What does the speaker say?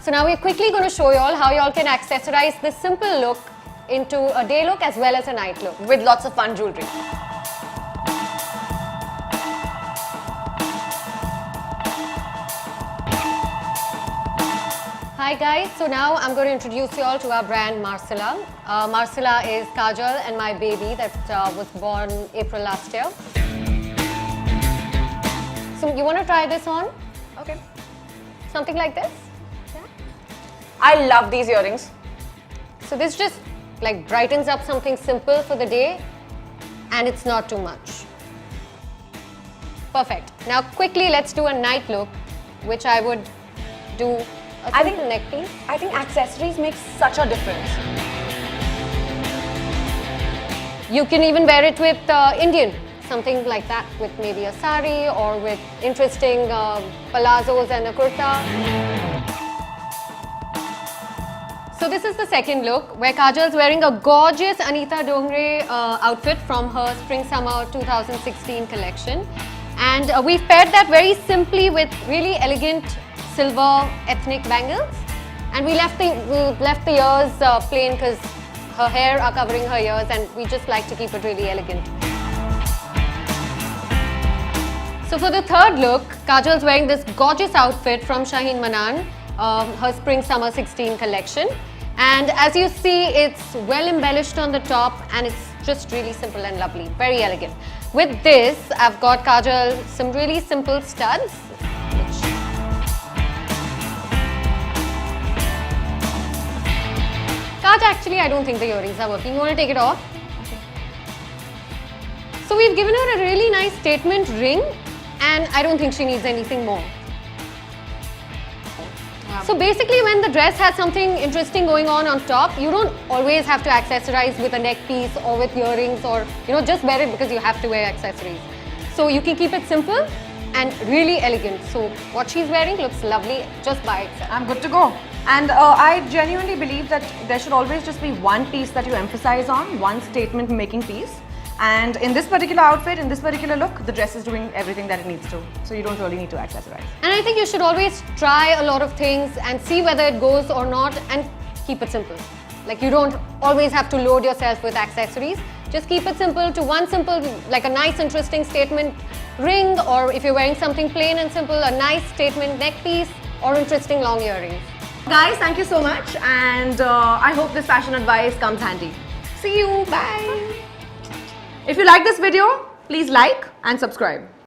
So now we're quickly going to show you all how you all can accessorize this simple look into a day look as well as a night look. With lots of fun jewelry. Hi guys, so now I'm going to introduce you all to our brand Marcella. Marcella is Kajal and my baby that was born April last year. So you want to try this on? Okay. Something like this? Yeah. I love these earrings. So this just like brightens up something simple for the day and it's not too much. Perfect. Now quickly let's do a night look, which I would do a simple neck piece. I think accessories make such a difference. You can even wear it with Indian, something like that, with maybe a sari or with interesting palazzos and a kurta. So this is the second look where Kajal is wearing a gorgeous Anita Dongre outfit from her Spring Summer 2016 collection. And we've paired that very simply with really elegant silver ethnic bangles. And we left the ears plain because her hair are covering her ears and we just like to keep it really elegant. So for the third look, Kajal is wearing this gorgeous outfit from Shaheen Manan, her Spring Summer 16 collection. And as you see, it's well embellished on the top and it's just really simple and lovely, very elegant. With this, I've got Kajal some really simple studs. Kaj, actually, I don't think the earrings are working. You want to take it off? Okay. So we've given her a really nice statement ring and I don't think she needs anything more. So basically when the dress has something interesting going on top, you don't always have to accessorize with a neck piece or with earrings or just wear it because you have to wear accessories. So you can keep it simple and really elegant. So what she's wearing looks lovely just by itself. I'm good to go. And I genuinely believe that there should always just be one piece that you emphasize on, one statement making piece. And in this particular outfit, in this particular look, the dress is doing everything that it needs to. So you don't really need to accessorize. And I think you should always try a lot of things and see whether it goes or not and keep it simple. Like you don't always have to load yourself with accessories. Just keep it simple to one simple, like a nice interesting statement ring, or if you're wearing something plain and simple, a nice statement neck piece or interesting long earrings. Guys, thank you so much. And I hope this fashion advice comes handy. See you. Bye. If you like this video, please like and subscribe.